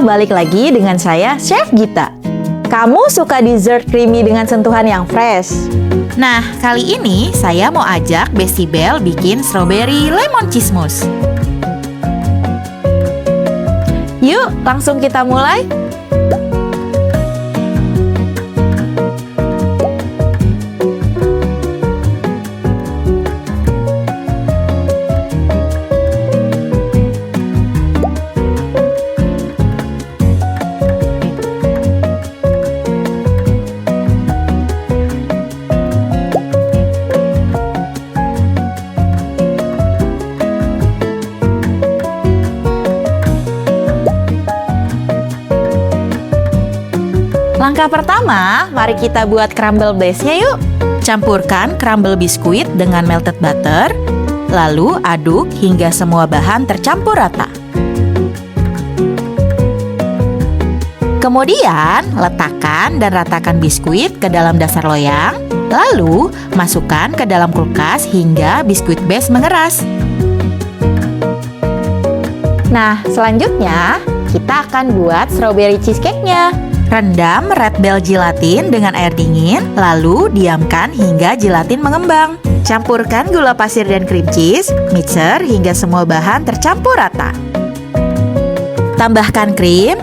balik lagi dengan saya, Chef Gita. Kamu suka dessert creamy dengan sentuhan yang fresh? Nah, kali ini saya mau ajak Besti Bel bikin strawberry lemon cheese mousse. Yuk, langsung kita mulai. Langkah pertama, mari kita buat crumble base-nya yuk. Campurkan crumble biskuit dengan melted butter, lalu aduk hingga semua bahan tercampur rata. Kemudian, letakkan dan ratakan biskuit ke dalam dasar loyang, lalu masukkan ke dalam kulkas hingga biskuit base mengeras. Nah, selanjutnya kita akan buat strawberry cheesecake-nya. Rendam red bell gelatin dengan air dingin, lalu diamkan hingga gelatin mengembang. Campurkan gula pasir dan cream cheese, mixer hingga semua bahan tercampur rata. Tambahkan krim,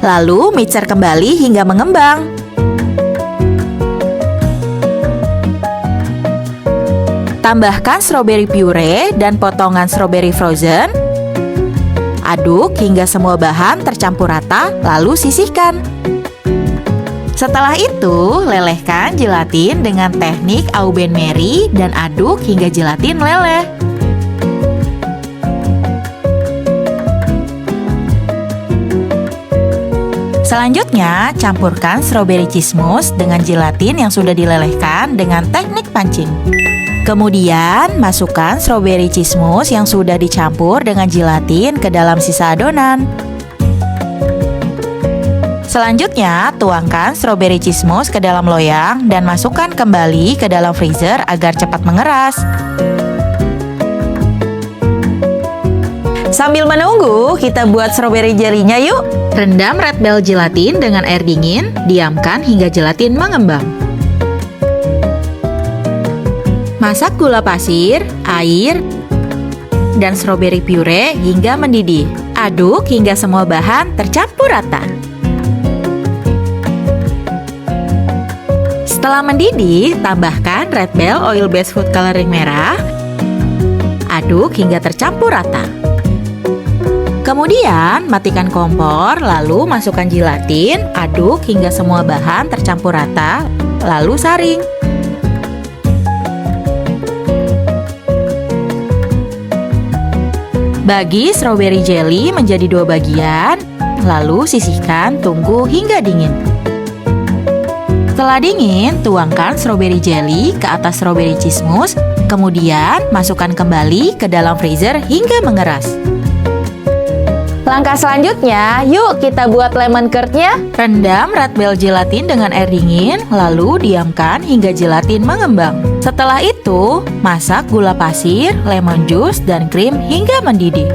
lalu mixer kembali hingga mengembang. Tambahkan strawberry puree dan potongan strawberry frozen. Aduk hingga semua bahan tercampur rata, lalu sisihkan. Setelah itu, lelehkan gelatin dengan teknik Aubain Marie dan aduk hingga gelatin meleleh. Selanjutnya, campurkan strawberry cheese mousse dengan gelatin yang sudah dilelehkan dengan teknik pancing. Kemudian, masukkan strawberry cheese mousse yang sudah dicampur dengan gelatin ke dalam sisa adonan. Selanjutnya, tuangkan strawberry cheese mousse ke dalam loyang dan masukkan kembali ke dalam freezer agar cepat mengeras. Sambil menunggu, kita buat strawberry jelly-nya yuk. Rendam red bell gelatin dengan air dingin, diamkan hingga gelatin mengembang. Masak gula pasir, air, dan strawberry puree hingga mendidih. Aduk hingga semua bahan tercampur rata. Setelah mendidih, tambahkan red bell oil based food coloring merah. Aduk hingga tercampur rata. Kemudian, matikan kompor, lalu masukkan gelatin, aduk hingga semua bahan tercampur rata, lalu saring. Bagi strawberry jelly menjadi 2 bagian, lalu sisihkan, tunggu hingga dingin. Setelah dingin, tuangkan strawberry jelly ke atas strawberry cheese mousse, kemudian masukkan kembali ke dalam freezer hingga mengeras. Langkah selanjutnya, yuk kita buat lemon curd-nya. Rendam red bell gelatin dengan air dingin, lalu diamkan hingga gelatin mengembang. Setelah itu, masak gula pasir, lemon juice, dan krim hingga mendidih.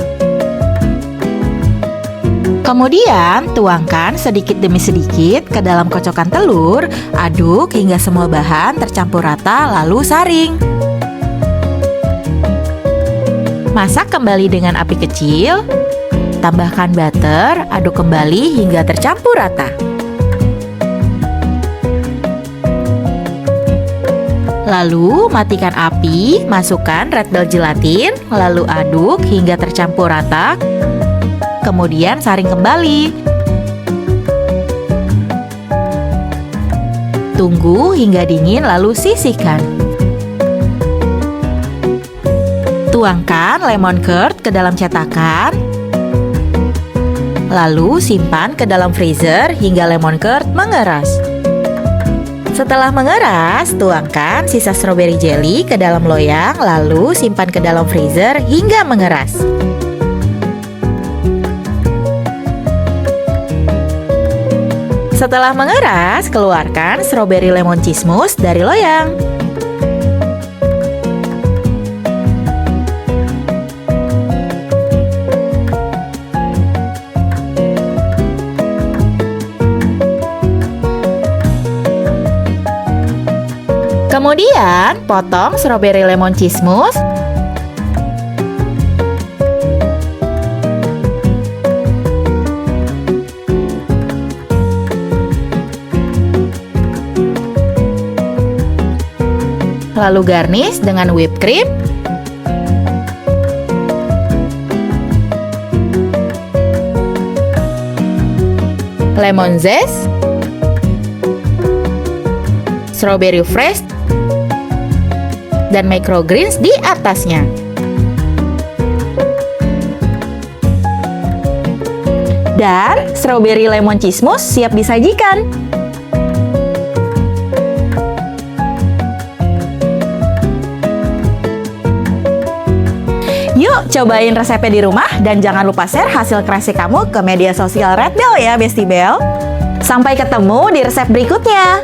Kemudian, tuangkan sedikit demi sedikit ke dalam kocokan telur, aduk hingga semua bahan tercampur rata, lalu saring. Masak kembali dengan api kecil. Tambahkan butter, aduk kembali hingga tercampur rata. Lalu matikan api, masukkan red bell gelatin, lalu aduk hingga tercampur rata. Kemudian saring kembali. Tunggu hingga dingin lalu sisihkan. Tuangkan lemon curd ke dalam cetakan. Lalu simpan ke dalam freezer hingga lemon curd mengeras. Setelah mengeras, tuangkan sisa strawberry jelly ke dalam loyang, lalu simpan ke dalam freezer hingga mengeras. Setelah mengeras, keluarkan strawberry lemon cheese mousse dari loyang. Kemudian, potong strawberry lemon cheese mousse. Lalu garnish dengan whipped cream. Lemon zest, strawberry fresh, dan microgreens di atasnya. Dan strawberry lemon cheese mousse siap disajikan. Yuk, cobain resepnya di rumah dan jangan lupa share hasil kreasi kamu ke media sosial Red Bell ya, Besti Bell. Sampai ketemu di resep berikutnya.